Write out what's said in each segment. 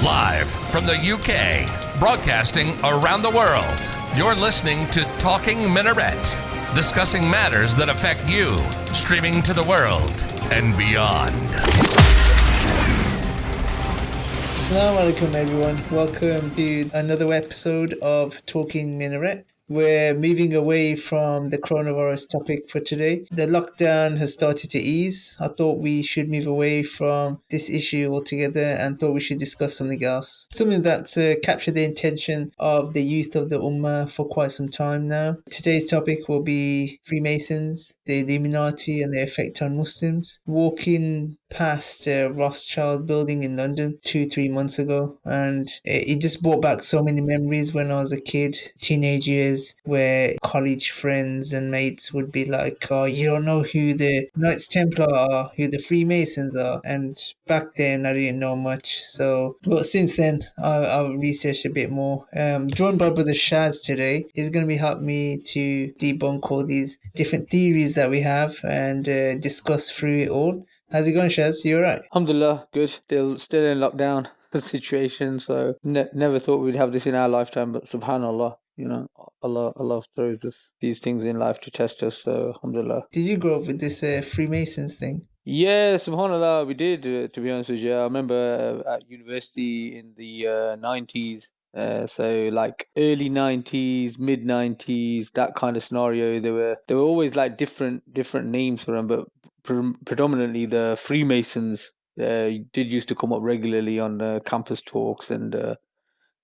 Live from the UK, broadcasting around the world, you're listening to Talking Minaret, discussing matters that affect you, streaming to the world and beyond. Assalamu alaikum everyone, welcome to another episode of Talking Minaret. We're moving away from the coronavirus topic for today. The lockdown has started to ease. I thought we should move away from this issue altogether and thought we should discuss something else. Something that's captured the attention of the youth of the Ummah for quite some time now. Today's topic will be Freemasons, the Illuminati and their effect on Muslims. Walking past Rothschild building in London 2-3 months ago, and it just brought back so many memories when I was a kid, teenage years, where college friends and mates would be like, oh, you don't know who the Knights Templar are, who the Freemasons are. And back then I didn't know much, but since then I've researched a bit more. Joined by brother Shaz today. He's going to be helping me to debunk all these different theories that we have and discuss through it all. How's it going, Shaz? You alright? Alhamdulillah, good. Still in lockdown situation, so never thought we'd have this in our lifetime, but subhanallah, you know, Allah throws us these things in life to test us, so alhamdulillah. Did you grow up with this Freemasons thing? Yeah, subhanallah, we did, to be honest with you. I remember at university in the 90s, so like early 90s, mid 90s, that kind of scenario. There were always like different names for them, but predominantly the Freemasons did used to come up regularly on campus talks, and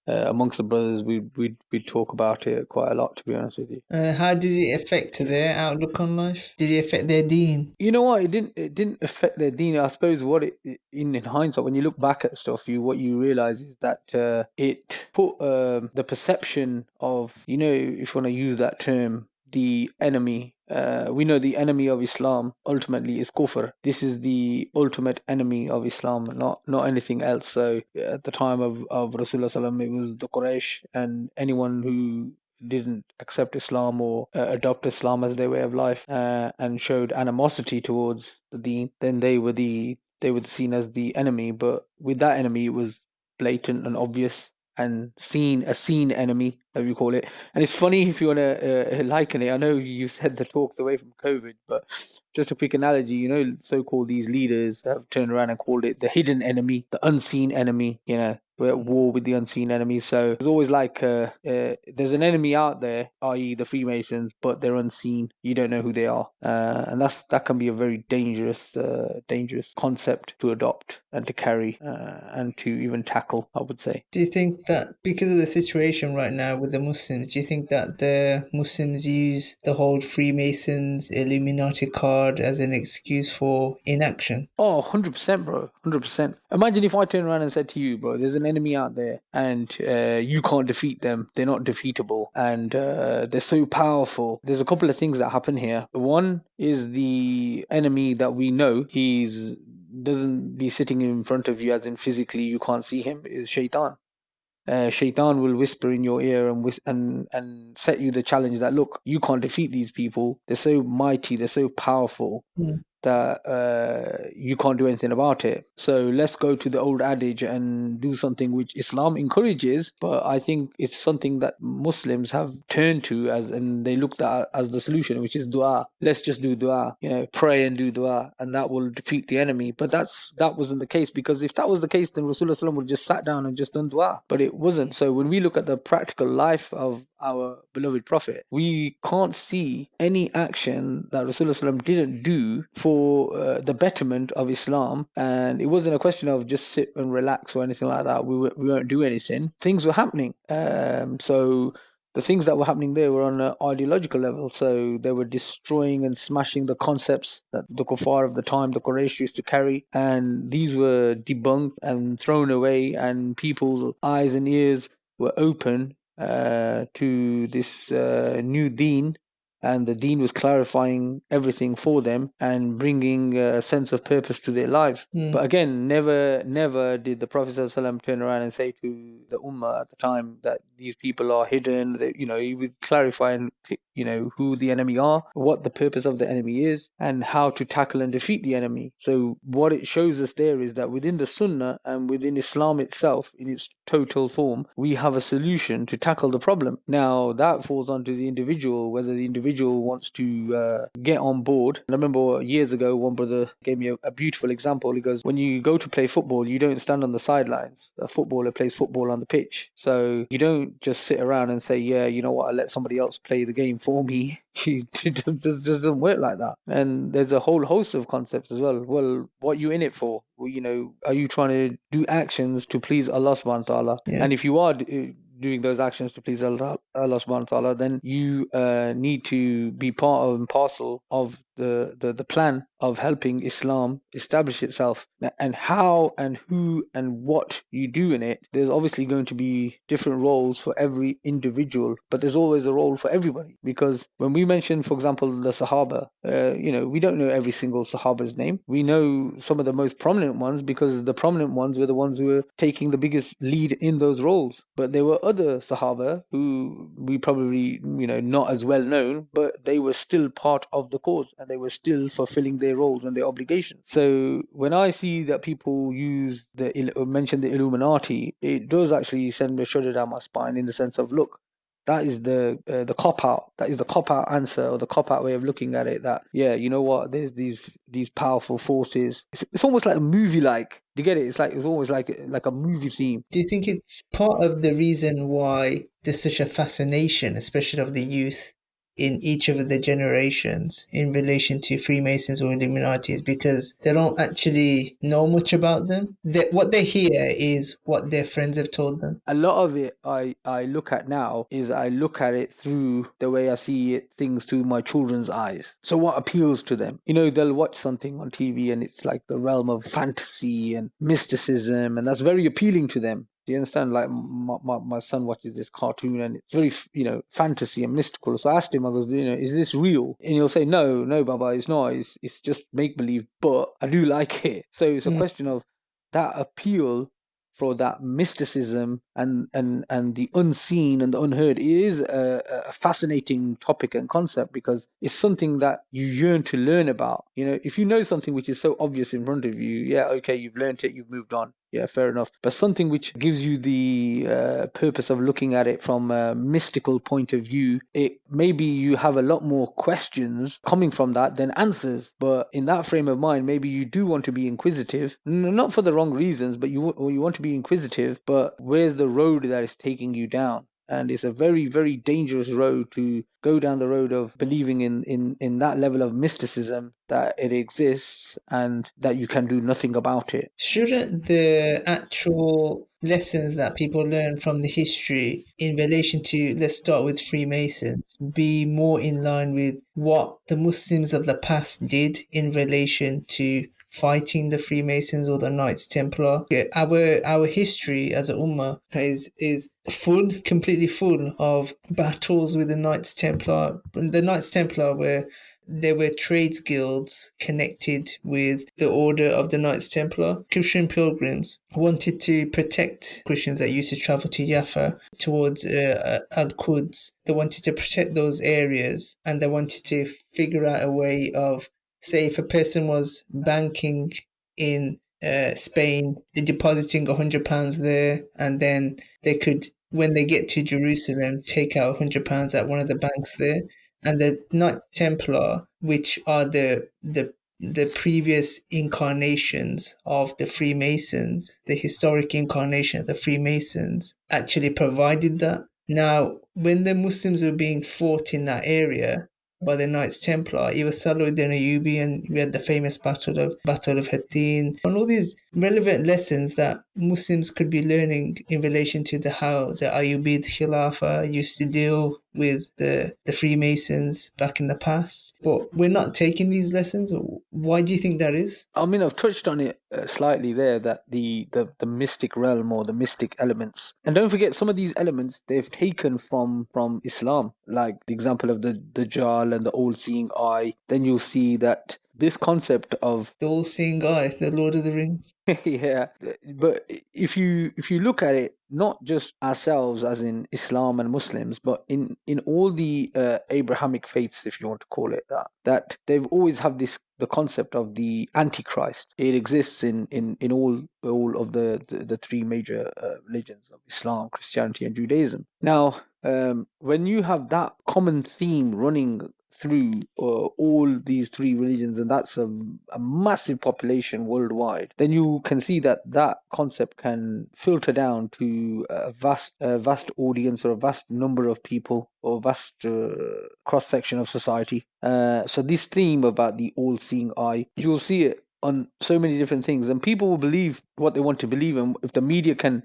amongst the brothers we'd talk about it quite a lot, to be honest with you. How did it affect their outlook on life? Did it affect their deen? You know what, it didn't affect their deen. I suppose what in hindsight, when you look back at stuff, what you realize is that it put the perception of, you know, if you want to use that term, the enemy. We know the enemy of Islam ultimately is Kuffar. This is the ultimate enemy of Islam, not anything else. So at the time of Rasulullah Sallam, it was the Quraysh, and anyone who didn't accept Islam or adopt Islam as their way of life and showed animosity towards the deen, then they were seen as the enemy. But with that enemy, it was blatant and obvious and a seen enemy, as we call it. And it's funny, if you want to liken it, I know you said the talks away from COVID, but just a quick analogy, you know, so-called these leaders have turned around and called it the hidden enemy, the unseen enemy, you know. We're at war with the unseen enemy. So it's always like there's an enemy out there, i.e. the Freemasons, but they're unseen. You don't know who they are. And that can be a very dangerous concept to adopt and to carry and to even tackle, I would say. Do you think that because of the situation right now with the Muslims, do you think that the Muslims use the whole Freemasons, Illuminati card as an excuse for inaction? Oh, 100%, bro. 100%. Imagine if I turn around and said to you, bro, there's an enemy out there and you can't defeat them. They're not defeatable and they're so powerful. There's a couple of things that happen here. One is the enemy that we know, doesn't be sitting in front of you, as in physically you can't see him, is Shaitan. Shaitan will whisper in your ear and set you the challenge that, look, you can't defeat these people. They're so mighty, they're so powerful that you can't do anything about it. So let's go to the old adage and do something which Islam encourages, but I think it's something that Muslims have turned to and they looked at as the solution, which is dua. Let's just do dua, you know, pray and do dua, and that will defeat the enemy. But that wasn't the case, because if that was the case, then Rasulullah SAW would have just sat down and just done dua. But it wasn't. So when we look at the practical life of our beloved Prophet, we can't see any action that Rasulullah SAW didn't do for the betterment of Islam. And it wasn't a question of just sit and relax or anything like that. We won't do anything. Things were happening. So the things that were happening there were on an ideological level. So they were destroying and smashing the concepts that the Kuffar of the time, the Quraysh, used to carry. And these were debunked and thrown away, and people's eyes and ears were open to this new deen, and the deen was clarifying everything for them and bringing a sense of purpose to their lives. But again, never did the Prophet ﷺ turn around and say to the Ummah at the time that these people are hidden. That, he would clarify and who the enemy are, what the purpose of the enemy is, and how to tackle and defeat the enemy. So what it shows us there is that within the Sunnah and within Islam itself, in its total form, we have a solution to tackle the problem. Now that falls onto the individual, whether the individual wants to get on board. And I remember years ago, one brother gave me a beautiful example. He goes, when you go to play football, you don't stand on the sidelines. A footballer plays football on the pitch. So you don't just sit around and say, yeah, you know what, I'll let somebody else play the game for me. It just doesn't work like that. And there's a whole host of concepts as well. Well, what are you in it for? Well, are you trying to do actions to please Allah subhanahu wa ta'ala? Yeah. And if you are doing those actions to please Allah subhanahu wa ta'ala, then you need to be part and parcel of the plan of helping Islam establish itself. And how and who and what you do in it, there's obviously going to be different roles for every individual, but there's always a role for everybody. Because when we mention, for example, the Sahaba, we don't know every single Sahaba's name. We know some of the most prominent ones because the prominent ones were the ones who were taking the biggest lead in those roles. But there were other Sahaba who we probably, not as well known, but they were still part of the cause and they were still fulfilling their roles and their obligations. So when I see that people mention the Illuminati, it does actually send a shudder down my spine in the sense of, look, that is the cop out. That is the cop out answer, or the cop out way of looking at it. That, yeah, you know what? There's these powerful forces. It's almost like a movie. Like, do you get it? It's almost like a movie theme. Do you think it's part of the reason why there's such a fascination, especially of the youth, in each of the generations in relation to Freemasons or Illuminati, is because they don't actually know much about them? What they hear is what their friends have told them. A lot of it I look at now is I look at it through the way I see things through my children's eyes. So what appeals to them? They'll watch something on TV and it's like the realm of fantasy and mysticism, and that's very appealing to them. Do you understand? Like my son watches this cartoon and it's very, fantasy and mystical. So I asked him, I goes, is this real? And he'll say, no, Baba, it's not. It's just make believe, but I do like it. So it's a question of that appeal for that mysticism and the unseen and the unheard. It is a fascinating topic and concept because it's something that you yearn to learn about. If you know something which is so obvious in front of you, yeah, okay, you've learned it, you've moved on. Yeah, fair enough. But something which gives you the purpose of looking at it from a mystical point of view, maybe you have a lot more questions coming from that than answers. But in that frame of mind, maybe you do want to be inquisitive, not for the wrong reasons, but you want to be inquisitive. But where's the road that is taking you down? And it's a very, very dangerous road to go down the road of believing in that level of mysticism, that it exists and that you can do nothing about it. Shouldn't the actual lessons that people learn from the history in relation to, let's start with Freemasons, be more in line with what the Muslims of the past did in relation to fighting the Freemasons or the Knights Templar? Our history as a Ummah is completely full of battles with the Knights Templar. The Knights Templar there were trades guilds connected with the Order of the Knights Templar. Christian pilgrims wanted to protect Christians that used to travel to Jaffa towards Al-Quds. They wanted to protect those areas, and they wanted to figure out a way of, say, if a person was banking in Spain, they're depositing £100 there, and then they could, when they get to Jerusalem, take out £100 at one of the banks there. And the Knights Templar, which are the previous incarnations of the Freemasons, the historic incarnation of the Freemasons, actually provided that. Now, when the Muslims were being fought in that area by the Knights Templar, it was Saladin Ayyubi, and we had the famous Battle of Hattin, and all these relevant lessons that Muslims could be learning in relation to how the Ayyubid Khilafah used to deal with the Freemasons back in the past. But we're not taking these lessons. Why do you think that is? I mean, I've touched on it slightly there, that the mystic realm or the mystic elements. And don't forget, some of these elements they've taken from Islam, like the example of the Dajjal and the all-seeing eye. Then you'll see that this concept of The all-seeing eye, the Lord of the Rings. yeah, but if you look at it, not just ourselves as in Islam and Muslims, but in all the Abrahamic faiths, if you want to call it that, that they've always have the concept of the Antichrist. It exists in all of the three major religions of Islam, Christianity, and Judaism. Now, when you have that common theme running through all these three religions, and that's a massive population worldwide, then you can see that that concept can filter down to a vast audience, or a vast number of people, or vast cross section of society. So this theme about the all-seeing eye, you'll see it on so many different things, and people will believe what they want to believe, and if the media can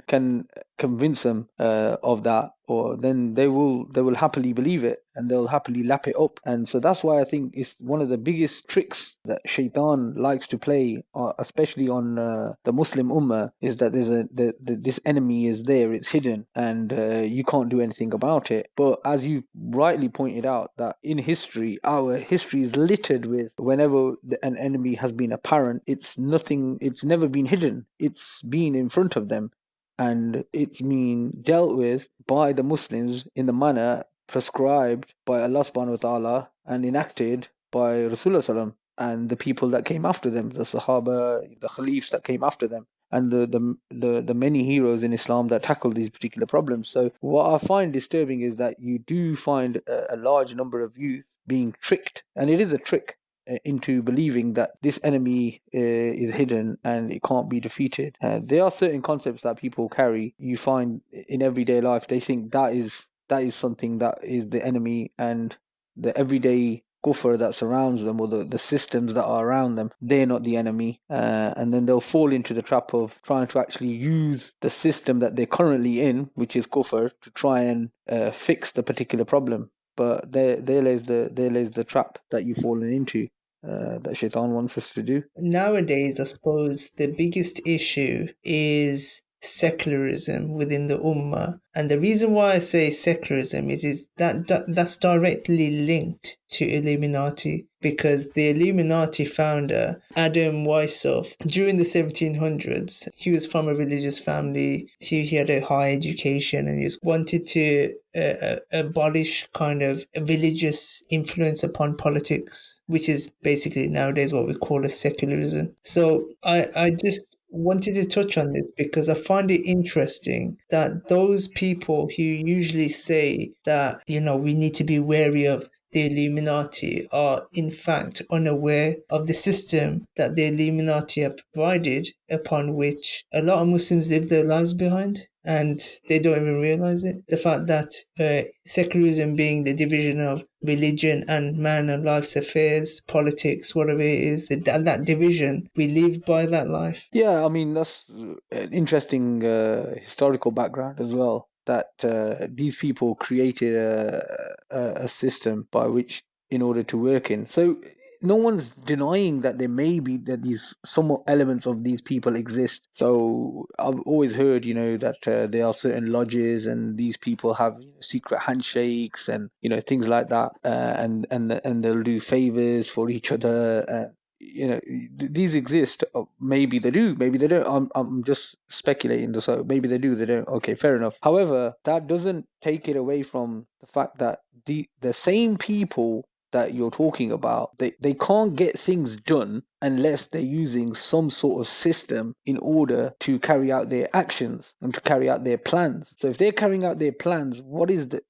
convince them of that, or then they will happily believe it, and they'll happily lap it up. And so that's why I think it's one of the biggest tricks that Shaitan likes to play, especially on the Muslim Ummah, is that this enemy is there, it's hidden, and you can't do anything about it. But as you rightly pointed out, that in history, our history is littered with, whenever an enemy has been apparent, it's never been hidden, it's been in front of them, and it's been dealt with by the Muslims in the manner prescribed by Allah subhanahu wa ta'ala and enacted by Rasulullah sallam and the people that came after them, the Sahaba, the Khalifs that came after them, and the many heroes in Islam that tackled these particular problems. So what I find disturbing is that you do find a large number of youth being tricked, and it is a trick, into believing that this enemy is hidden and it can't be defeated. There are certain concepts that people carry, you find in everyday life, they think that is something that is the enemy, and the everyday kuffar that surrounds them, or the systems that are around them, they're not the enemy. And then they'll fall into the trap of trying to actually use the system that they're currently in, which is kuffar, to try and fix the particular problem. But there lays the trap that you've fallen into, that Shaitan wants us to do. Nowadays, I suppose the biggest issue is secularism within the Ummah. And the reason why I say secularism is that's directly linked to Illuminati, because the Illuminati founder, Adam Weishaupt, during the 1700s, he was from a religious family. He had a high education, and he wanted to abolish kind of a religious influence upon politics, which is basically nowadays what we call a secularism. So I just wanted to touch on this because I find it interesting that those people who usually say that, we need to be wary of the Illuminati are in fact unaware of the system that the Illuminati have provided, upon which a lot of Muslims live their lives behind, and they don't even realize it. The fact that secularism being the division of religion and man and life's affairs, politics, whatever it is, that division, we live by that life. Yeah, I mean, that's an interesting historical background as well, that these people created a system by which, in order to work in. So no one's denying that there may be that these some elements of these people exist. So I've always heard, that there are certain lodges, and these people have secret handshakes and things like that, and they'll do favors for each other. These exist. Maybe they do, maybe they don't. I'm just speculating. So maybe they do, they don't. Okay, fair enough. However, that doesn't take it away from the fact that the same people that you're talking about, they can't get things done unless they're using some sort of system in order to carry out their actions and to carry out their plans. So if they're carrying out their plans,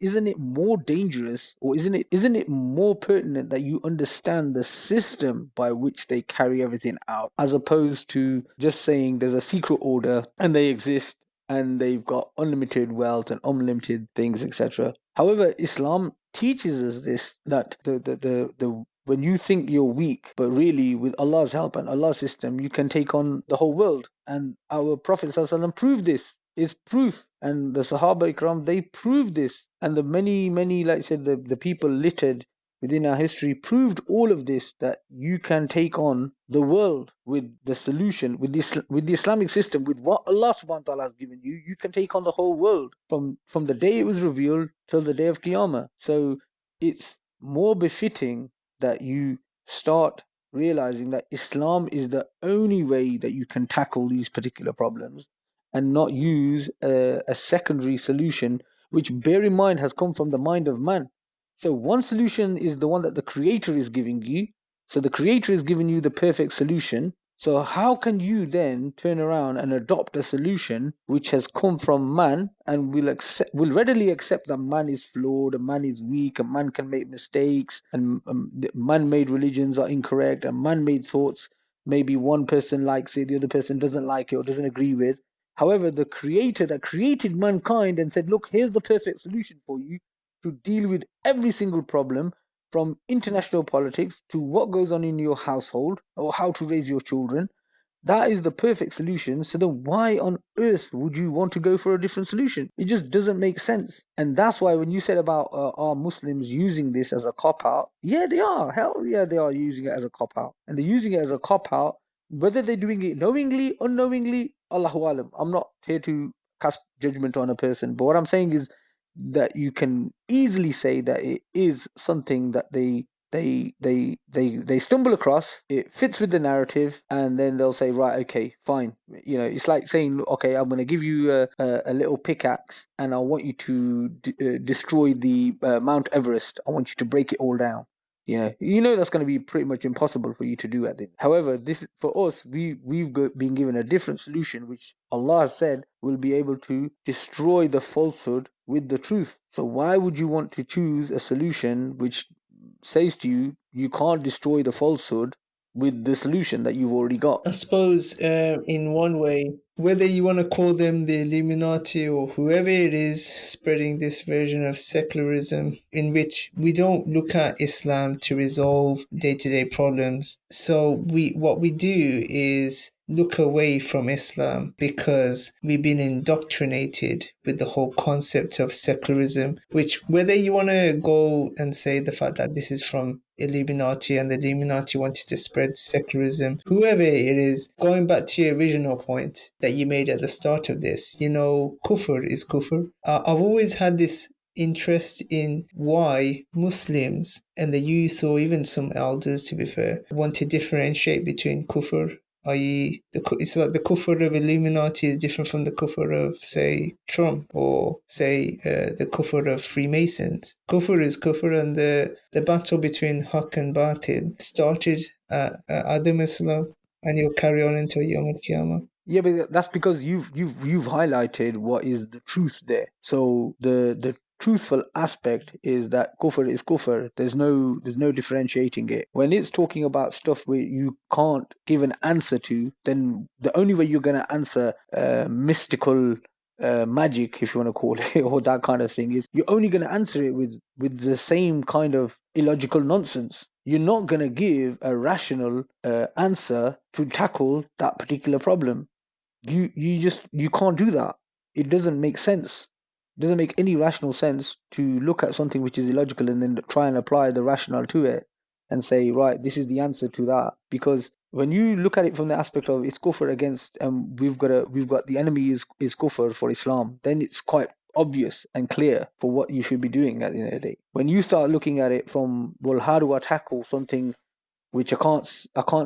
isn't it more dangerous, or isn't it more pertinent that you understand the system by which they carry everything out, as opposed to just saying there's a secret order and they exist and they've got unlimited wealth and unlimited things, etc. However, Islam teaches us this, that the when you think you're weak, but really with Allah's help and Allah's system, you can take on the whole world. And our Prophet ﷺ proved this. Is proof. And the Sahaba Ikram, they proved this. And the many, like I said, the people littered within our history proved all of this, that you can take on the world with the solution, with the Islamic system, with what Allah subhanahu wa ta'ala has given you. You can take on the whole world from the day it was revealed till the day of Qiyamah. So it's more befitting that you start realizing that Islam is the only way that you can tackle these particular problems and not use a secondary solution, which, bear in mind, has come from the mind of man. So one solution is the one that the Creator is giving you. So the Creator is giving you the perfect solution. So how can you then turn around and adopt a solution which has come from man and will readily accept that man is flawed, and man is weak, and man can make mistakes, and man-made religions are incorrect, and man-made thoughts, maybe one person likes it, the other person doesn't like it or doesn't agree with. However, the Creator that created mankind and said, look, here's the perfect solution for you to deal with every single problem, from international politics to what goes on in your household or how to raise your children. That is the perfect solution. So then why on earth would you want to go for a different solution? It just doesn't make sense. And that's why when you said about are Muslims using this as a cop-out, yeah, they are. Hell yeah, they are using it as a cop-out. And they're using it as a cop-out, whether they're doing it knowingly, unknowingly, Allahu Alam. I'm not here to cast judgment on a person, but what I'm saying is that you can easily say that it is something that they stumble across. It fits with the narrative, and then they'll say, right, okay, fine. You know, it's like saying, okay, I'm going to give you a little pickaxe, and I want you to destroy the Mount Everest. I want you to break it all down. You know that's going to be pretty much impossible for you to do at the end. However, this, for us, we've been given a different solution, which Allah has said will be able to destroy the falsehood with the truth. So why would you want to choose a solution which says to you, you can't destroy the falsehood with the solution that you've already got? I suppose in one way, whether you want to call them the Illuminati or whoever it is spreading this version of secularism in which we don't look at Islam to resolve day-to-day problems. So what we do is look away from Islam because we've been indoctrinated with the whole concept of secularism, which, whether you want to go and say the fact that this is from Illuminati and the Illuminati wanted to spread secularism, whoever it is, going back to your original point that you made at the start of this, Kuffar is Kuffar. I've always had this interest in why Muslims and the youth, or even some elders to be fair, want to differentiate between Kuffar, i.e. it's like the Kuffar of Illuminati is different from the Kuffar of, say, Trump, or say the Kuffar of Freemasons. Kuffar is Kuffar, and the battle between Haqq and Batil started at Adam Islam, and you'll carry on until Yom Al-Qiyamah. Yeah, but that's because you've highlighted what is the truth there. So the truthful aspect is that kufr is kufr. There's no differentiating it. When it's talking about stuff where you can't give an answer to, then the only way you're going to answer mystical magic, if you want to call it, or that kind of thing, is you're only going to answer it with the same kind of illogical nonsense. You're not going to give a rational answer to tackle that particular problem. You can't do that. It doesn't make sense. It doesn't make any rational sense to look at something which is illogical and then try and apply the rationale to it and say, right, this is the answer to that. Because when you look at it from the aspect of it's kufr against, we've got the enemy is kufr for Islam, then it's quite obvious and clear for what you should be doing at the end of the day. When you start looking at it from, well, how do I tackle something which I can't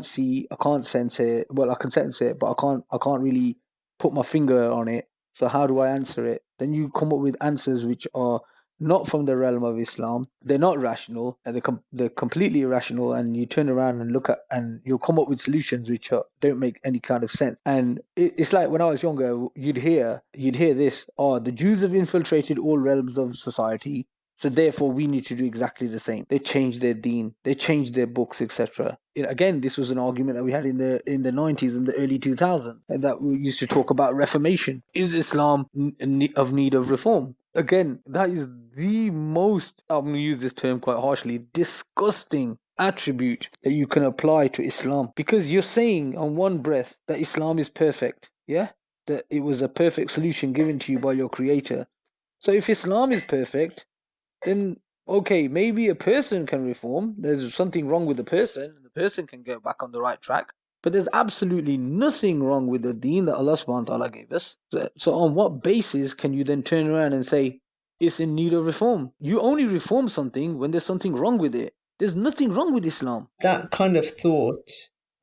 see, I can't sense it. Well, I can sense it, but I can't really put my finger on it. So how do I answer it? Then you come up with answers which are not from the realm of Islam. They're not rational, and they're completely irrational. And you turn around and look at, and you'll come up with solutions which don't make any kind of sense. And it's like when I was younger, you'd hear this: "Oh, the Jews have infiltrated all realms of society, so therefore we need to do exactly the same." They changed their deen, they changed their books, etc. Again, this was an argument that we had in the 90s and the early 2000s, and that we used to talk about reformation. Is Islam of need of reform? Again, that is the most, I'm going to use this term quite harshly, disgusting attribute that you can apply to Islam, because you're saying on one breath that Islam is perfect, yeah, that it was a perfect solution given to you by your Creator. So if Islam is perfect, then okay, maybe a person can reform. There's something wrong with the person, and the person can get back on the right track. But there's absolutely nothing wrong with the deen that Allah subhanahu wa ta'ala gave us. So on what basis can you then turn around and say it's in need of reform? You only reform something when there's something wrong with it. There's nothing wrong with Islam. That kind of thought,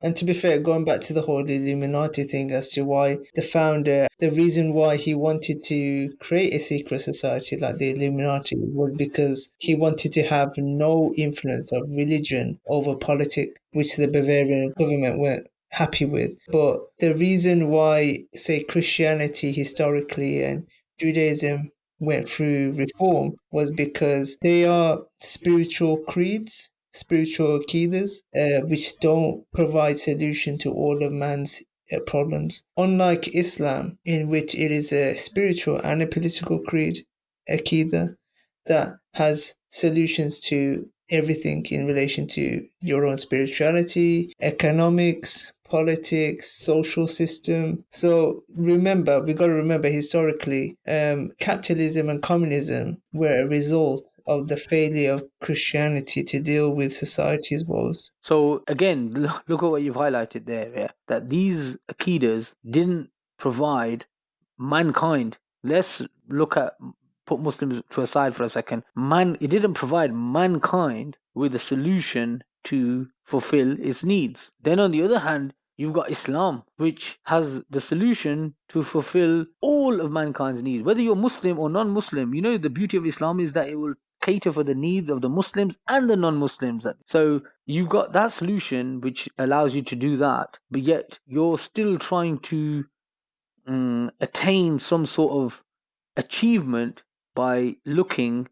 and to be fair, going back to the whole Illuminati thing as to why the founder, the reason why he wanted to create a secret society like the Illuminati was because he wanted to have no influence of religion over politics, which the Bavarian government weren't happy with. But the reason why, say, Christianity historically and Judaism went through reform was because they are spiritual creeds, spiritual aqidas, which don't provide solution to all of man's problems. Unlike Islam, in which it is a spiritual and a political creed, aqidah, that has solutions to everything in relation to your own spirituality, economics, politics, social system. So remember, we got to remember historically, capitalism and communism were a result of the failure of Christianity to deal with society's woes. So again, look at what you've highlighted there, yeah? That these Aqidas didn't provide mankind. Let's put Muslims to aside for a second. It didn't provide mankind with a solution to fulfill its needs. Then on the other hand, you've got Islam, which has the solution to fulfill all of mankind's needs. Whether you're Muslim or non-Muslim, the beauty of Islam is that it will cater for the needs of the Muslims and the non-Muslims. So you've got that solution which allows you to do that, but yet you're still trying to attain some sort of achievement by looking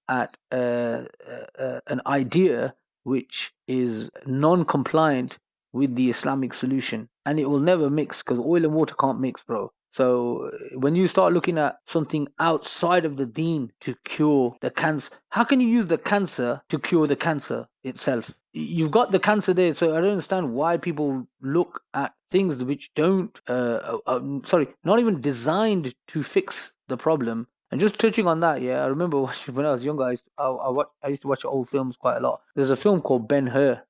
at an idea which is non-compliant with the Islamic solution, and it will never mix because oil and water can't mix, bro. So when you start looking at something outside of the deen to cure the cancer, how can you use the cancer to cure the cancer itself? You've got the cancer there, so I don't understand why people look at things which don't, not even designed to fix the problem. And just touching on that, yeah, I remember when I was younger, I used to watch old films quite a lot. There's a film called Ben-Hur,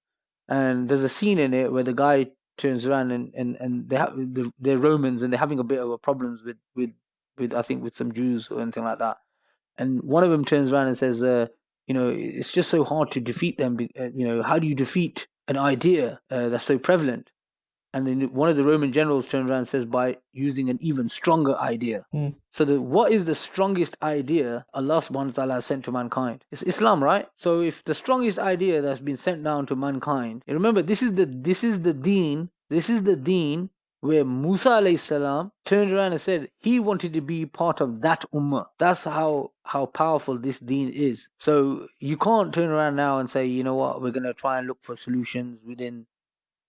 and there's a scene in it where the guy turns around and they're Romans and they're having a bit of a problems with I think with some Jews or anything like that. And one of them turns around and says, it's just so hard to defeat them. How do you defeat an idea that's so prevalent? And then one of the Roman generals turns around and says, by using an even stronger idea. So what is the strongest idea Allah subhanahu wa ta'ala has sent to mankind? It's Islam, right? So if the strongest idea that's been sent down to mankind, remember, this is the deen where Musa alayhi salam turned around and said he wanted to be part of that ummah. That's how powerful this deen is. So you can't turn around now and say, you know what, we're going to try and look for solutions within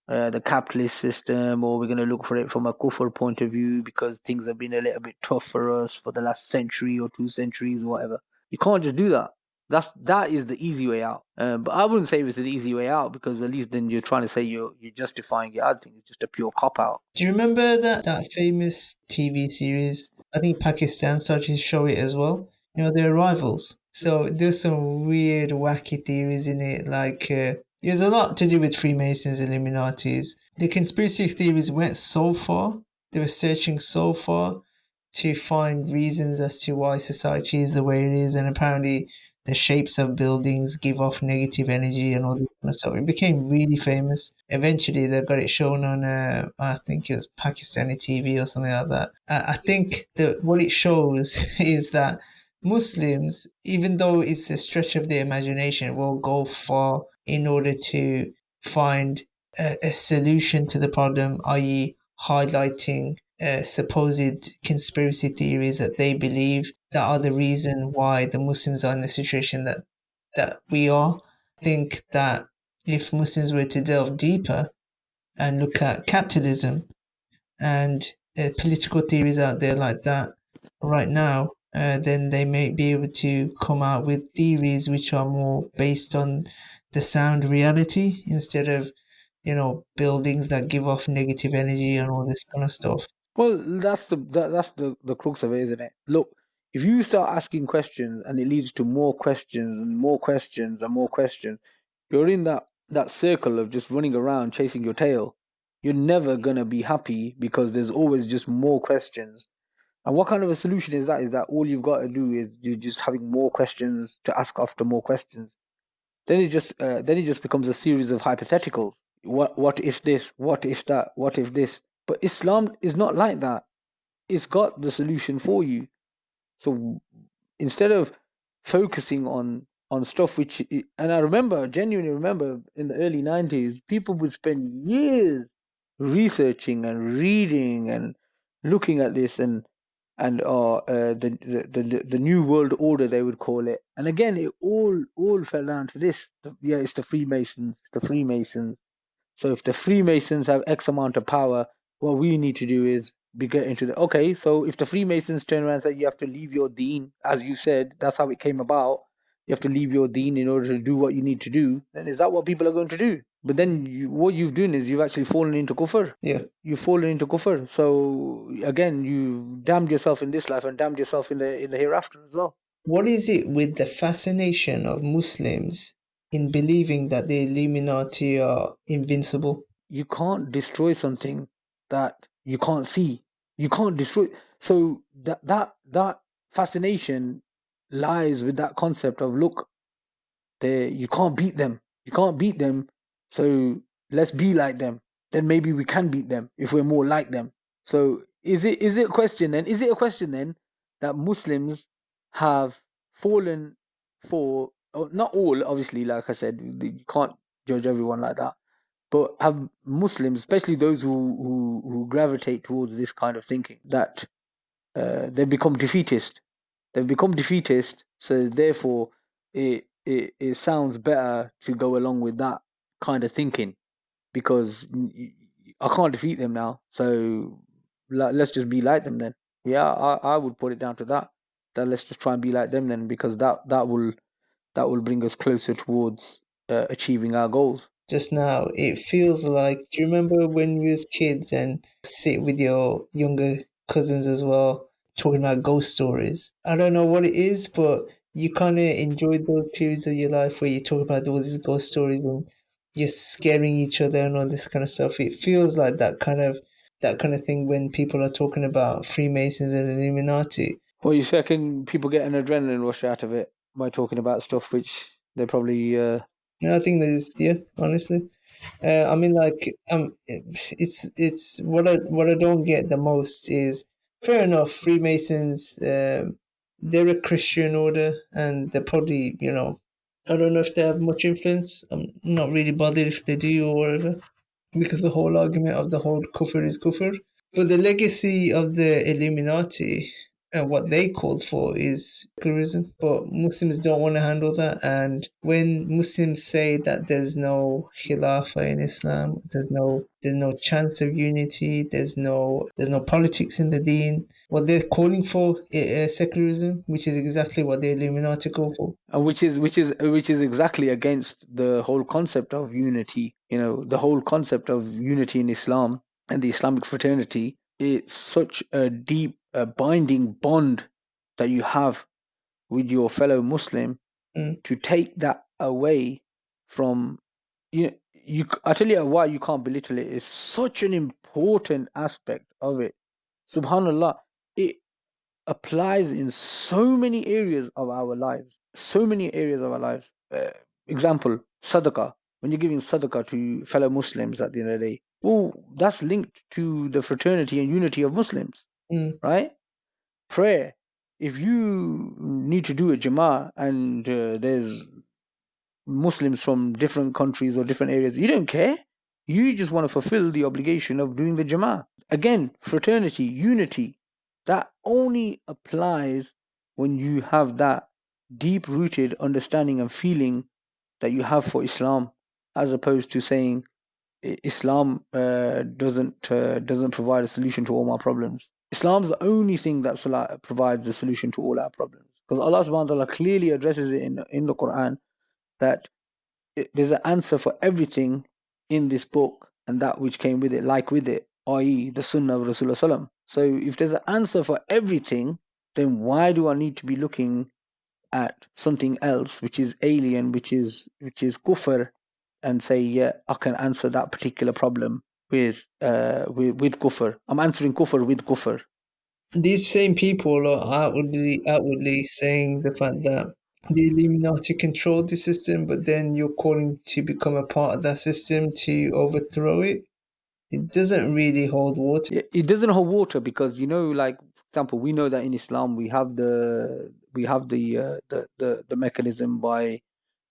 the capitalist system, or we're going to look for it from a Kuffar point of view because things have been a little bit tough for us for the last century or 2 centuries or whatever. You can't just do that. That is the easy way out. But I wouldn't say it's an easy way out, because at least then you're trying to say you're justifying it. I think it's just a pure cop out. Do you remember that famous TV series? I think Pakistan started to show it as well. The Arrivals. So there's some weird, wacky theories in it. Like there's a lot to do with Freemasons, Illuminatis. The conspiracy theories went so far. They were searching so far to find reasons as to why society is the way it is, and apparently the shapes of buildings give off negative energy and all this kind of stuff. It became really famous. Eventually, they got it shown on, I think it was Pakistani TV or something like that. I think that what it shows is that Muslims, even though it's a stretch of their imagination, will go far in order to find a solution to the problem, i.e., highlighting supposed conspiracy theories that they believe that are the reason why the Muslims are in the situation that we are. I think that if Muslims were to delve deeper and look at capitalism and political theories out there like that right now, then they may be able to come out with theories which are more based on the sound reality instead of buildings that give off negative energy and all this kind of stuff. Well, that's the crux of it, isn't it? Look, if you start asking questions and it leads to more questions and more questions and more questions, you're in that circle of just running around chasing your tail. You're never gonna be happy because there's always just more questions. And what kind of a solution is that? Is that all you've got to do is you're just having more questions to ask after more questions? then it just becomes a series of hypotheticals. What if this? What if that? What if this? But Islam is not like that. It's got the solution for you. So instead of focusing on stuff and I genuinely remember in the early 90s, people would spend years researching and reading and looking at this and the new world order, they would call it. And again, it all fell down to this. Yeah, it's the Freemasons. It's the Freemasons. So if the Freemasons have X amount of power, what we need to do is get into the okay. So if the Freemasons turn around and say you have to leave your deen, as you said, that's how it came about. You have to leave your deen in order to do what you need to do. Then is that what people are going to do? But then what you've done is you've actually fallen into Kuffar. Yeah. You've fallen into Kuffar. So again, you've damned yourself in this life and damned yourself in the hereafter as well. What is it with the fascination of Muslims in believing that the Illuminati are invincible? You can't destroy something that you can't see. You can't destroy. So that fascination lies with that concept of look, you can't beat them. You can't beat them. So let's be like them. Then maybe we can beat them if we're more like them. So is it a question then? Is it a question then that Muslims have fallen for? Not all, obviously. Like I said, you can't judge everyone like that. But have Muslims, especially those who gravitate towards this kind of thinking, that they've become defeatist. They've become defeatist, so therefore it sounds better to go along with that kind of thinking because I can't defeat them now. So let's just be like them then. Yeah, I would put it down to that. That let's just try and be like them then, because that will bring us closer towards achieving our goals. Just now, it feels like, do you remember when we was kids and sit with your younger cousins as well, talking about ghost stories? I don't know what it is, but you kind of enjoyed those periods of your life where you talk about those ghost stories and you're scaring each other and all this kind of stuff. It feels like that kind of thing when people are talking about Freemasons and Illuminati. Well, you reckon people get an adrenaline rush out of it by talking about stuff which they probably Yeah, I think there's, yeah, honestly. I mean, like, it's what I don't get the most is, fair enough, Freemasons, they're a Christian order, and they're probably, I don't know if they have much influence. I'm not really bothered if they do or whatever, because the whole argument of the whole kufr is kufr. But the legacy of the Illuminati and what they called for is secularism. But Muslims don't want to handle that. And when Muslims say that there's no khilafah in Islam, there's no chance of unity, there's no politics in the deen. What they're calling for is secularism, which is exactly what the Illuminati call for. and which is exactly against the whole concept of unity. The whole concept of unity in Islam and the Islamic fraternity. It's such a deep, binding bond that you have with your fellow Muslim. To take that away from I tell you why you can't belittle it. It's such an important aspect of it. Subhanallah, it applies in so many areas of our lives. So many areas of our lives. Example, sadaqah. When you're giving sadaqah to fellow Muslims at the end of the day, well, that's linked to the fraternity and unity of Muslims, right? Prayer. If you need to do a jama'ah and there's Muslims from different countries or different areas, you don't care. You just want to fulfill the obligation of doing the jama'ah. Again, fraternity, unity, that only applies when you have that deep-rooted understanding and feeling that you have for Islam, as opposed to saying Islam doesn't provide a solution to all my problems. Islam's the only thing that provides a solution to all our problems, because Allah subhanahu wa ta'ala clearly addresses it in the Quran that there's an answer for everything in this book and that which came with it, i.e. the Sunnah of Rasulullah sallam. So if there's an answer for everything, then why do I need to be looking at something else which is alien, which is Kuffar, and say, yeah, I can answer that particular problem with Kuffar. I'm answering Kuffar with Kuffar. These same people are outwardly saying the fact that the Illuminati controlled the system, but then you're calling to become a part of that system to overthrow it. It doesn't really hold water. It doesn't hold water because, like, for example, we know that in Islam we have the mechanism by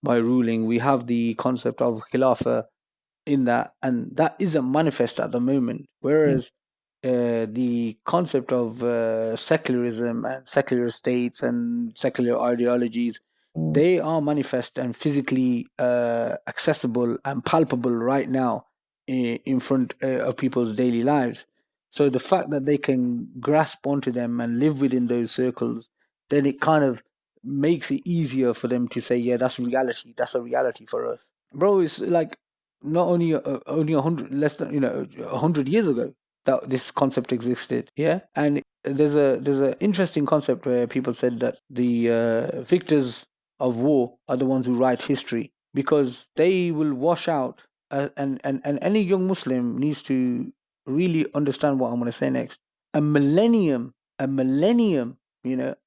ruling. We have the concept of khilafah in that, and that isn't manifest at the moment. Whereas the concept of secularism and secular states and secular ideologies, they are manifest and physically accessible and palpable right now in front of people's daily lives. So the fact that they can grasp onto them and live within those circles, then it kind of makes it easier for them to say, yeah, that's reality. That's a reality for us, bro. It's like not only only 100, less than 100 years ago that this concept existed. Yeah, and there's a interesting concept where people said that the victors of war are the ones who write history, because they will wash out. And any young Muslim needs to really understand what I'm going to say next. A millennium,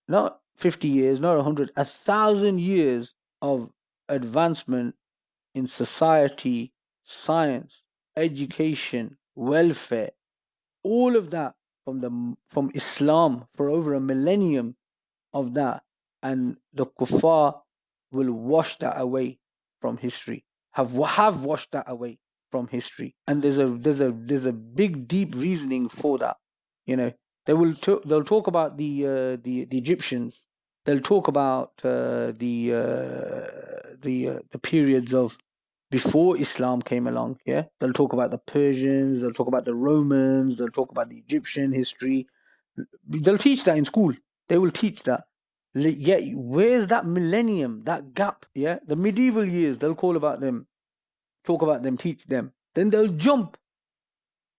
not 50 years, not 100, 1,000 years of advancement in society, science, education, welfare, all of that from Islam, for over a millennium of that, and the kuffar will wash that away from history. Have washed that away from history, and there's a big deep reasoning for that. They'll talk about the Egyptians. They'll talk about the periods of before Islam came along. Yeah, they'll talk about the Persians. They'll talk about the Romans. They'll talk about the Egyptian history. They'll teach that in school. They will teach that. Yeah, where's that millennium, that gap? Yeah, the medieval years. They'll call about them, talk about them, teach them. Then they'll jump.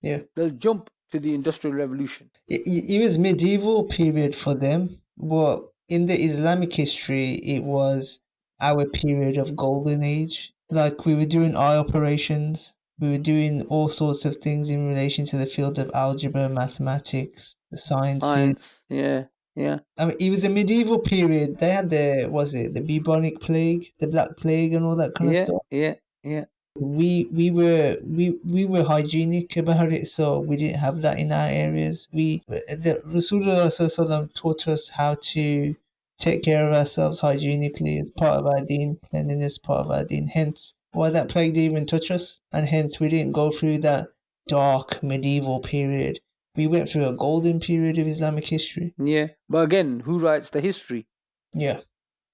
Yeah. They'll jump to the Industrial Revolution. It was medieval period for them, but in the Islamic history, it was our period of golden age. Like we were doing eye operations, we were doing all sorts of things in relation to the field of algebra, mathematics, the sciences. Science. Yeah, yeah. I mean, it was a medieval period. They had the bubonic plague, the black plague, and all that kind of Yeah, stuff. yeah, yeah. We were hygienic about it, so we didn't have that in our areas. The Rasulullah Sallallahu taught us how to take care of ourselves hygienically as part of our deen, cleanliness part of our deen. Hence why that plague didn't even touch us, and hence we didn't go through that dark medieval period. We went through a golden period of Islamic history. Yeah, but again, who writes the history? Yeah.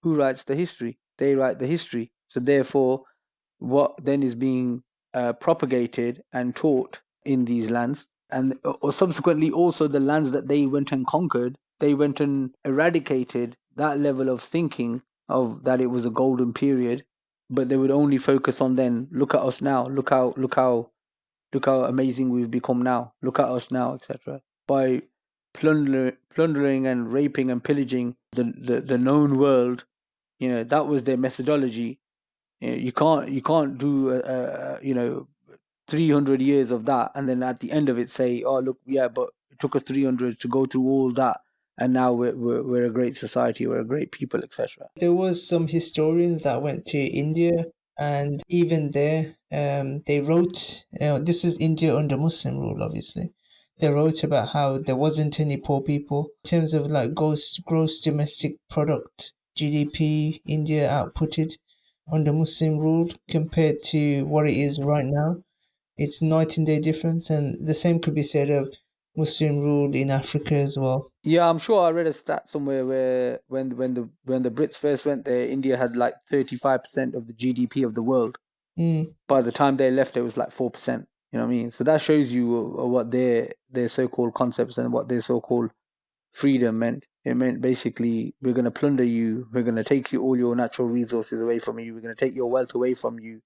Who writes the history? They write the history. So therefore, what then is being propagated and taught in these lands, and or subsequently also the lands that they went and conquered, they went and eradicated that level of thinking of that it was a golden period, but they would only focus on then, look at us now, look how amazing we've become now, look at us now, etc. By plundering and raping and pillaging the known world, that was their methodology. You can't do 300 years of that and then at the end of it say, oh look, yeah, but it took us 300 to go through all that, and now we're a great society, we're a great people, etc. There was some historians that went to India, and even there, they wrote. This is India under Muslim rule, obviously. They wrote about how there wasn't any poor people in terms of like gross domestic product (GDP). India outputted under Muslim rule compared to what it is right now. It's night and day difference, and the same could be said of Muslim rule in Africa as well. Yeah, I'm sure I read a stat somewhere where when the Brits first went there, India had like 35% of the GDP of the world. By the time they left, it was like 4%. You know what I mean? So that shows you what their so-called concepts and what their so-called freedom meant. It meant basically, we're going to plunder you, we're going to take you all your natural resources away from you, we're going to take your wealth away from you,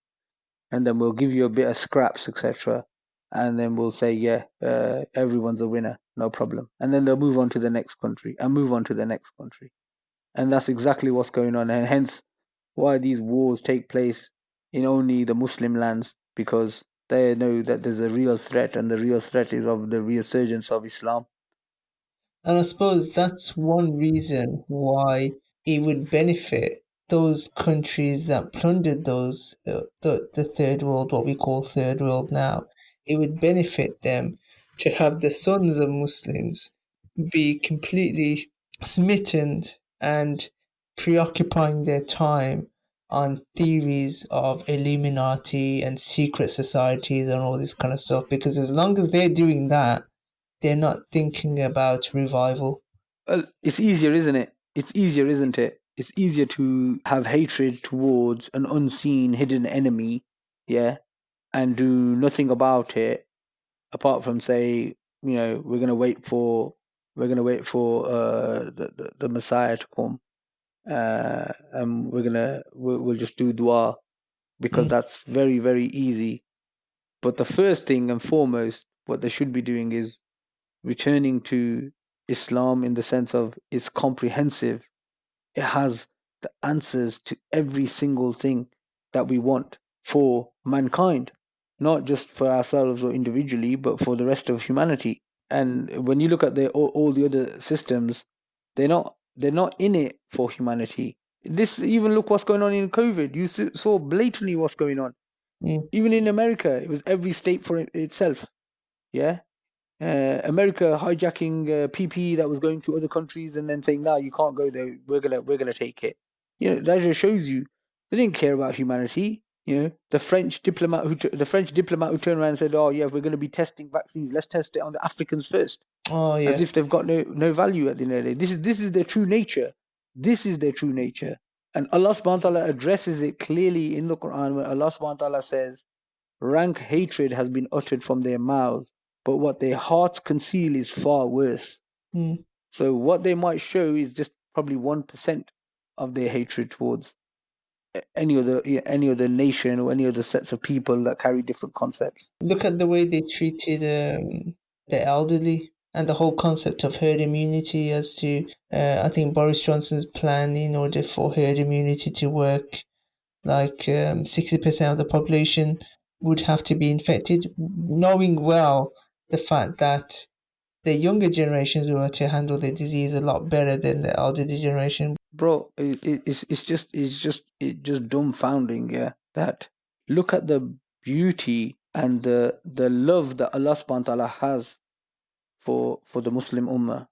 and then we'll give you a bit of scraps, etc. And then we'll say, yeah, everyone's a winner, no problem. And then they'll move on to the next country and move on to the next country. And that's exactly what's going on. And hence why these wars take place in only the Muslim lands, because they know that there's a real threat, and the real threat is of the resurgence of Islam. And I suppose that's one reason why it would benefit those countries that plundered those the third world, what we call third world now, it would benefit them to have the sons of Muslims be completely smitten and preoccupying their time on theories of Illuminati and secret societies and all this kind of stuff. Because as long as they're doing that, they're not thinking about revival. Well, it's easier, isn't it? It's easier, isn't it? It's easier to have hatred towards an unseen, hidden enemy, yeah, and do nothing about it, apart from say, we're gonna wait for the Messiah to come, and we'll just do dua, because that's very, very easy. But the first thing and foremost, what they should be doing is returning to Islam, in the sense of it's comprehensive. It has the answers to every single thing that we want for mankind, not just for ourselves or individually, but for the rest of humanity. And when you look at all the other systems, they're not in it for humanity. This, even look what's going on in COVID. You saw blatantly what's going on. Even in America, it was every state for itself. Yeah. America hijacking PPE that was going to other countries and then saying, "No, you can't go there. We're gonna take it." That just shows you they didn't care about humanity. The French diplomat who turned around and said, "Oh yeah, we're going to be testing vaccines. Let's test it on the Africans first," Oh yeah. as if they've got no value at the end of the day. This is their true nature. This is their true nature, and Allah subhanahu wa taala addresses it clearly in the Quran, where Allah subhanahu wa taala says, "Rank hatred has been uttered from their mouths, but what their hearts conceal is far worse." So what they might show is just probably 1% of their hatred towards any other nation or any other sets of people that carry different concepts. Look at the way they treated the elderly and the whole concept of herd immunity, as to I think Boris Johnson's plan in order for herd immunity to work, like 60% of the population would have to be infected, knowing well the fact that the younger generations were to handle the disease a lot better than the elderly generation. Bro, it's just dumbfounding, yeah. That, look at the beauty and the love that Allah subhanahu wa ta'ala has for the Muslim Ummah.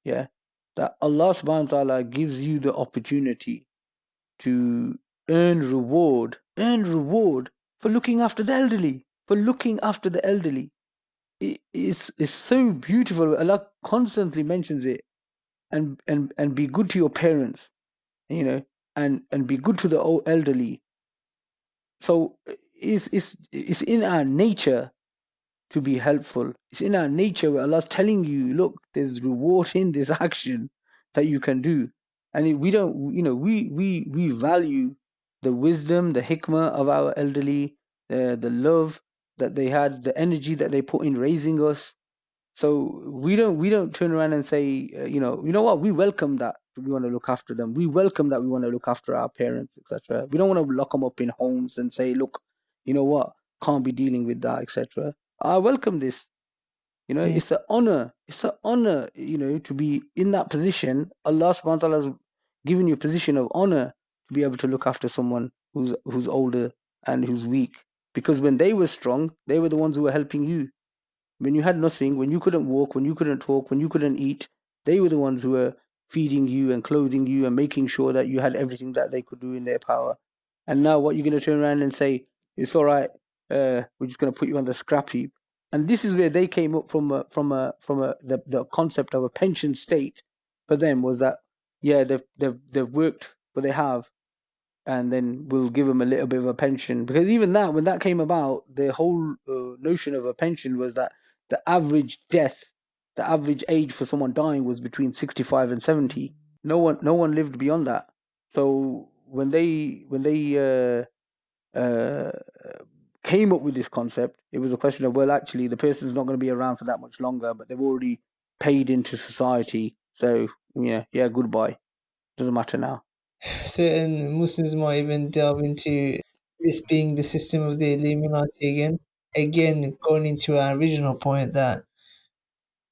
Yeah. That Allah subhanahu wa ta'ala gives you the opportunity to earn reward for looking after the elderly. It is so beautiful. Allah constantly mentions it. And be good to your parents, and be good to the old elderly. So it's in our nature to be helpful. It's in our nature where Allah's telling you, look, there's reward in this action that you can do. And we don't, we value the wisdom, the hikmah of our elderly, the love that they had, the energy that they put in raising us. So we don't turn around and say, you know what, we welcome that we want to look after them. We welcome that we want to look after our parents, etc. We don't want to lock them up in homes and say, look, you know what, can't be dealing with that, etc. I welcome this. It's an honor. It's an honor, to be in that position. Allah subhanahu wa ta'ala has given you a position of honor to be able to look after someone who's older and who's weak. Because when they were strong, they were the ones who were helping you. When you had nothing, when you couldn't walk, when you couldn't talk, when you couldn't eat, they were the ones who were feeding you and clothing you and making sure that you had everything that they could do in their power. And now what, you're going to turn around and say, it's all right, we're just going to put you on the scrap heap. And this is where they came up from the concept of a pension state for them, was that, yeah, they've worked, but they have, and then we'll give them a little bit of a pension. Because even that, when that came about, the whole notion of a pension was that the average age for someone dying was between 65 and 70. No one lived beyond that. So when they came up with this concept, it was a question of, well, actually, the person's not going to be around for that much longer, but they've already paid into society. So yeah, goodbye. Doesn't matter now. Certain Muslims might even delve into this being the system of the Illuminati again. Again, going into our original point that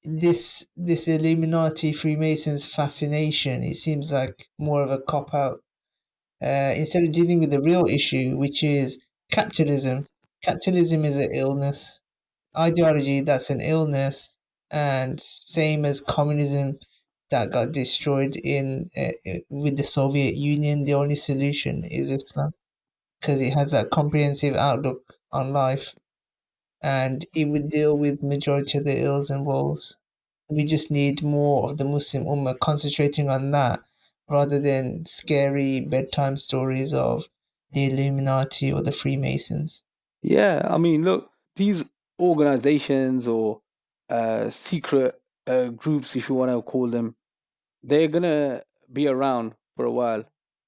this Illuminati Freemasons fascination, it seems like more of a cop out. instead of dealing with the real issue, which is capitalism. Capitalism is an illness. Ideology, that's an illness, and same as communism that got destroyed in with the Soviet Union. The only solution is Islam because it has that comprehensive outlook on life, and it would deal with majority of the ills and woes. We just need more of the Muslim Ummah concentrating on that rather than scary bedtime stories of the Illuminati or the Freemasons. Yeah, I mean, look, these organizations or secret groups, if you want to call them, they're gonna be around for a while.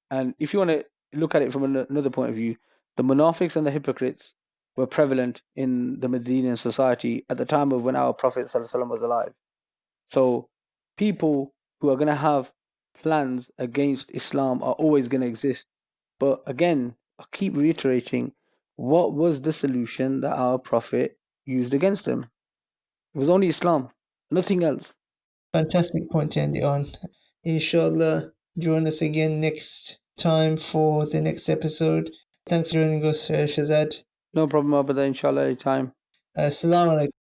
And if you want to look at it from another point of view, the Munafiqs and the hypocrites were prevalent in the Medina society at the time of when our Prophet ﷺ was alive. So people who are going to have plans against Islam are always going to exist. But again, I keep reiterating, what was the solution that our Prophet used against them? It was only Islam, nothing else. Fantastic point to end it on. Inshallah, join us again next time for the next episode. Thanks for joining us, Shazad. No problem, Abada, inshallah, anytime. Assalamu alaikum.